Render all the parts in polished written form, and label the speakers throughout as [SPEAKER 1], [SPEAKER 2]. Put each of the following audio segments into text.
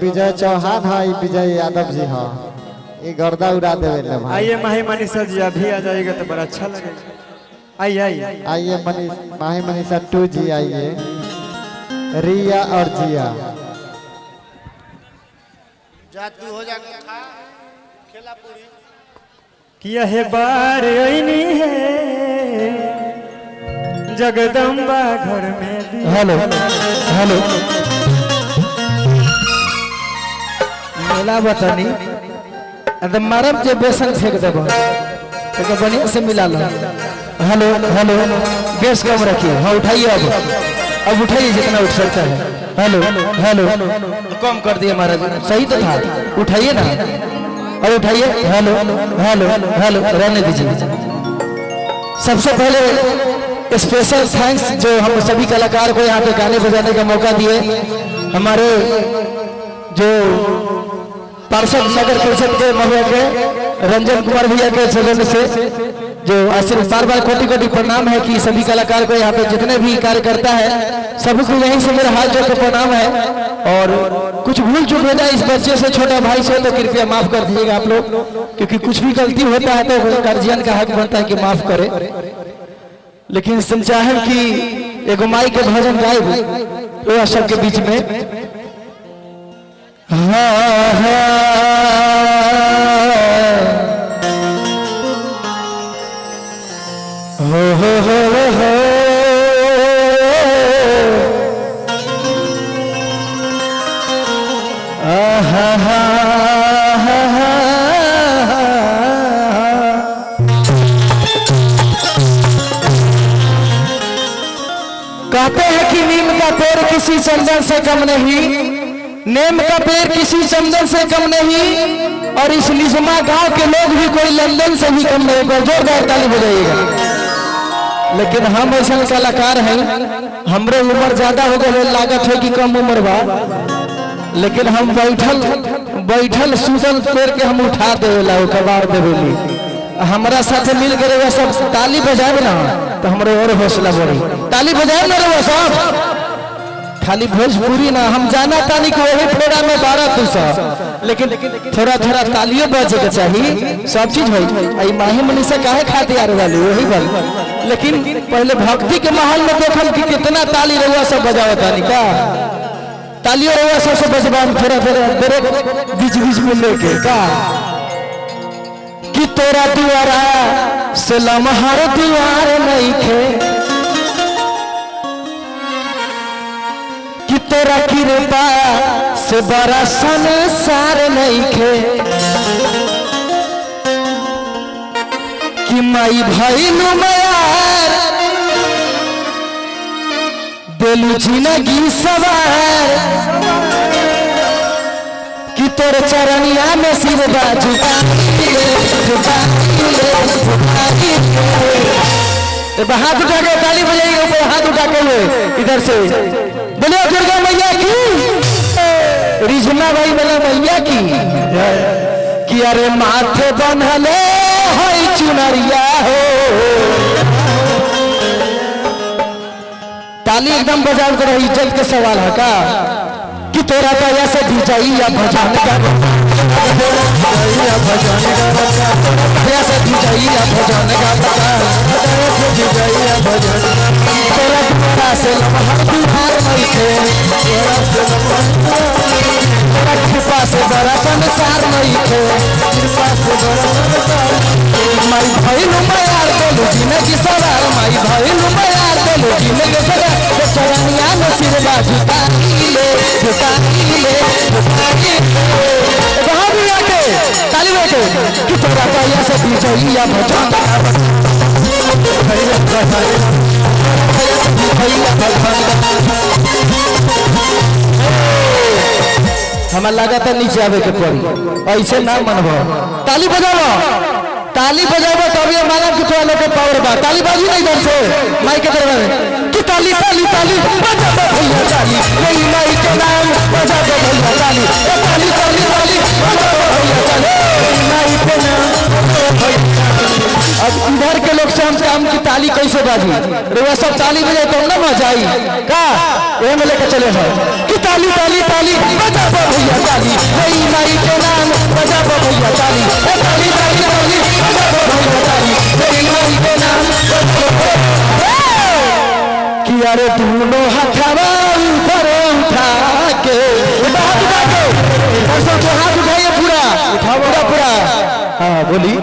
[SPEAKER 1] विजय चौहान है, विजय यादव जी हाँ, ये गर्दा उड़ा देवे।
[SPEAKER 2] आइए माही मनीषा जी अभी आ जाएगा तो बड़ा अच्छा लगेगा। आइए आइए
[SPEAKER 1] आइए माही मनीषा 2 जी आइए, रिया और जिया
[SPEAKER 3] जातू हो जाएगा था खेला पूरी
[SPEAKER 2] किया है बार आईनी है जगदम्बा घर में।
[SPEAKER 4] हेलो हेलो मेला बतानी अरे मारब जे बेसन फेंक देबो तो बढ़िया से मिला लो। हेलो हेलो गैस कम रखिए। हाँ उठाइए अब उठाइए जितना उठ सकता है। हेलो हेलो कम कर दिए महाराज, सही तो था, उठाइए ना और उठाइए। हेलो हेलो हेलो रहने दीजिए। सबसे पहले स्पेशल थैंक्स जो हम सभी कलाकार को यहाँ पे गाने बजाने का मौका दिए, हमारे जो पार्षद नगर परिषद के महुआ के रंजन कुमार भैया के सदन से जो आशीर्वाद बार कोटि कोटि प्रणाम है कि सभी कलाकार को यहाँ पे जितने भी कार्यकर्ता है सबको यहीं से मेरा हाथ जोड़ के प्रणाम है। और कुछ भूल चूक हो जाए इस बच्चे से, छोटा भाई से, तो कृपया माफ कर दीजिएगा आप लोग, क्योंकि कुछ भी गलती होता है तो गार्जियन का हक बनता है कि माफ करे। लेकिन चाहे कि एगो माई के भजन गायब वो सबके बीच में। कहते हैं कि नीम का पेड़ किसी चंदन से कम नहीं, नीम का पेड़ किसी चंदन से कम नहीं, और इस निजमा गांव के लोग भी कोई लंदन से भी कम नहीं। जोरदार ताली बजाइएगा। लेकिन हम ऐसा कलाकार हैं, हमरे उम्र ज्यादा हो गए, लागत है कि कम उम्र बा, लेकिन हम बैठल सुतल पेड़ के हम उठा देवेला कबार देवेली। हमारा साथ मिल कर वो सब ताली बजाए ना तो हमारे और हौसला बढ़ी। ताली बजाए ना वो सब, खाली भोजपुरी ना, हम जाना ताली को वही फेरा में 12 लेकिन थोड़ा थोड़ा तालियों बजे के चाहिए, सब चीज हो। माही मनीषा काहे खाते यार वाली वही बल। लेकिन पहले भक्ति के माहौल में देखम कि कितना ताली रहुआ सब बजावा ताली का, तालियों रहुआ सबसे बजवा थोड़ा थोड़ा बीच बीच में लेके का कि तोरा दुआरा से लम्हार दीवार नहीं खे, कि तोरा कृपा से बड़ा संसार नहीं खे, कि माई भइलु मयार देलु जिंदगी सवार, कि तोर चरनिया में सिर बाजू हाथ उठा के ताली बजाइए, ऊपर हाथ उठा के हुए इधर से बोलिए दुर्गा मैया की, रिझना भाई बोला मैया की, कि अरे माथे बनहले है चुनरिया हो। ताली एकदम बजाओ करो, इज्जत के सवाल है का, कि तोरा दया से दी जाई या भजन का, दया से दी जाई या भजन का, तोरा दुआरा से बिहार नहीं थे, तोरा कृपा से बड़ा संसार नहीं थे, माई भइलु मयार देलु जिंदगी सवार, माई भइलु मयार देलु जिंदगी सवार, चरनिया में सिर बाजू ताली वहां भी आके ताली बैठे कि तोरा दया से दी जाई या भजन हमारा लगा था नीचे आवे के पड़ी, ऐसे ना मनबो। ताली बजाओ, ताली बजाओ तभी हमारा कि थोड़ा लोग पावर बा। ताली बाजी नहीं इधर से माई के दरबार में कि ताली ताली ताली बजा दो भैया ताली, मेरी माई के नाम बजा दो भैया ताली, ताली ताली ताली बजा दो भैया ताली, मेरी माई के नाम। अब इधर के लोग से हम काम की ताली कैसे बाजी, रे सब ताली बजाए तो ना मजा आई का, ये में लेके चले हैं कि ताली ताली ताली बजा दो भैया ताली। अरे दोनों हथवा ऊपर उठा के हाथ उठाइए पूरा पूरा पूरा। हाँ बोली।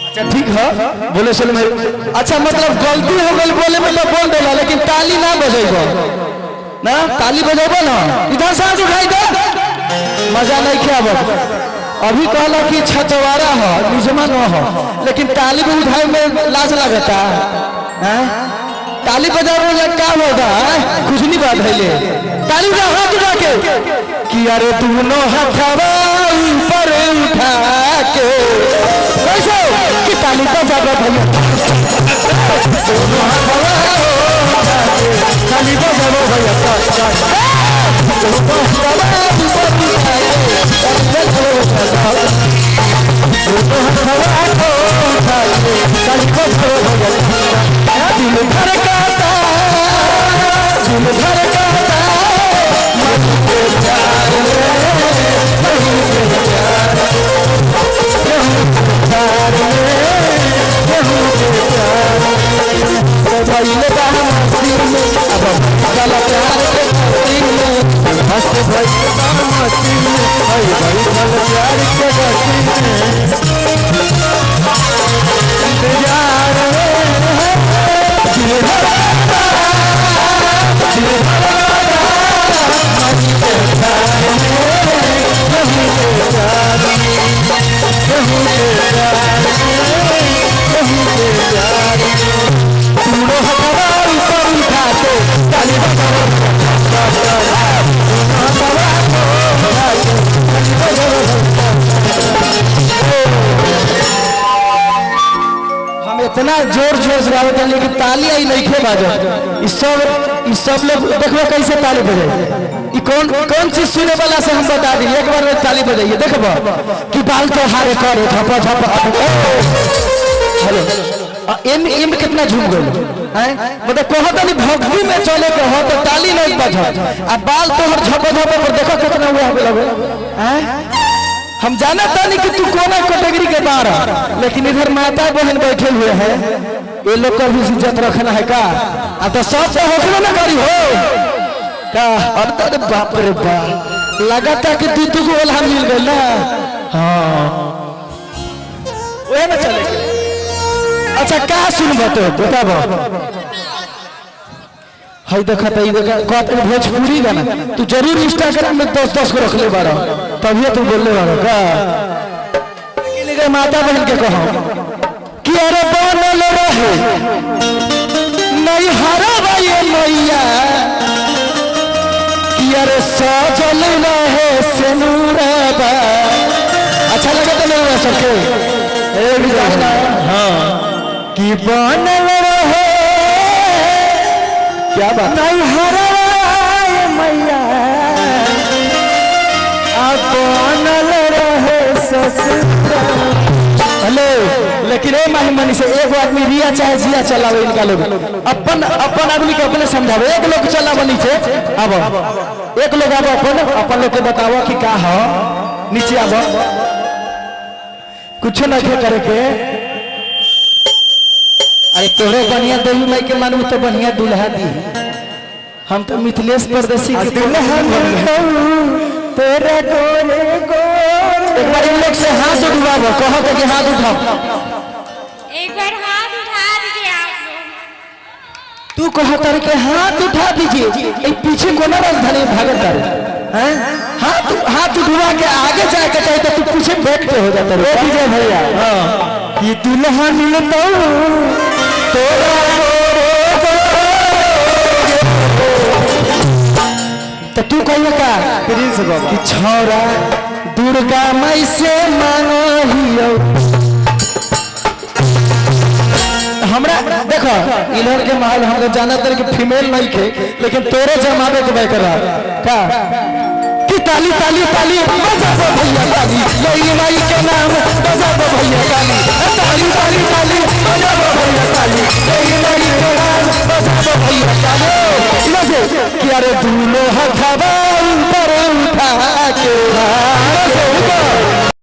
[SPEAKER 4] अच्छा ठीक है बोले चलो मैं। अच्छा मतलब गलती हो गई बोले में तो बोल देला लेकिन ताली ना बजेगा ना, ताली बजेबो ना इधर से हाथ उठाई दो मजा नहीं क्या अभी कहला कि छतवारा हो निजमा न हो लेकिन ताली भी उठाए में लाज लगता है। ताली बजाने में क्या होगा कुछ नहीं बात है ले ताली का हाथ उठा के कि अरे दोनों हथवा ऊपर उठा के कैसे कि ताली बजा भैया दोनों हथवा ताली बजाओ भैया इतना जोर जोर से गावत लेकिन ताली आई नहीं खे बाजो। इस सब लोग देखो कैसे ताली बजे। ये कौन चीज सुने वाला से हम बता दी एक बार में ताली बजाइए देखबो कि बाल तो हारे करे झपा झपा। हेलो एम एम कितना झूम गए हैं मतलब कहत नहीं भक्ति में चले के हो तो ताली नहीं बजा अब बाल तो हर झपा झपा पर देखो कितना हुआ हैं। हम जाना था नहीं कि तू कौन कैटेगरी के बाहर लेकिन इधर माता बहन बैठे हुए हैं ये लोग का भी इज्जत रखना है का अब तो सब तो होखलो ना करी हो का। अब तो बाप रे बाप लगाता कि तू को ओला मिल गई ना। हाँ वह ना चले। अच्छा क्या सुनबो तो बताबो हाय देखा तो कहते भोजपुरी गाना तू जरूर इंस्टाग्राम में 10-10 को रख ले बारा तभी तू बोलने वाला का लेकिन माता बहन के कहो कि अरे बनल रहे नहीं हरा भाई मैया कि अरे सजल रहे सेनुरबा। अच्छा लगा तो नहीं सबके एक गाना हाँ कि बनल रहे क्या बात नहीं हरवाए मैया बनल रहे हेलो लेकिन ए महिमनी से एक आदमी रिया चाहे जिया चलावे इनका लोग अपन आदमी के अपने समझावे। एक लोग चलावे नीचे अब एक लोग अब अपन लोग के बताओ कि का हो नीचे अब कुछ नहीं करे के। अरे तोरे बढ़िया देवी माई के मानू तो बढ़िया दुल्हा दी हम तो मिथिलेश परदेसी के दुल्हा तेरे गोरे गोरे। एक बार इन लोग से हाथ उठाओ कहो तो कि हाथ उठाओ
[SPEAKER 5] एक बार हाथ उठा दीजिए आप लोग।
[SPEAKER 4] तू कहो तारे के हाथ उठा दीजिए ये पीछे को ना राजधानी भागत तारे हैं हाथ उठवा के आगे जाके चाहे तो तू पीछे बैठते हो जाता रे विजय भैया। हां ये दुल्हा मिलता तोरा तो तू कहिए का प्रिंस बाबा कि छौरा दुर्गा माई से मांगो हियो हमरा देखो इधर के माहौल हम लोग जानत है कि फीमेल नहीं थे लेकिन तोरे जमावे के बेकर का कि ताली ताली ताली बजा दो भैया ताली लई माई के नाम बजा दो भैया ताली ताली ताली ताली बजा दो भैया ताली लई माई के नाम बजा दो भैया ताली कि अरे दोनों हाथ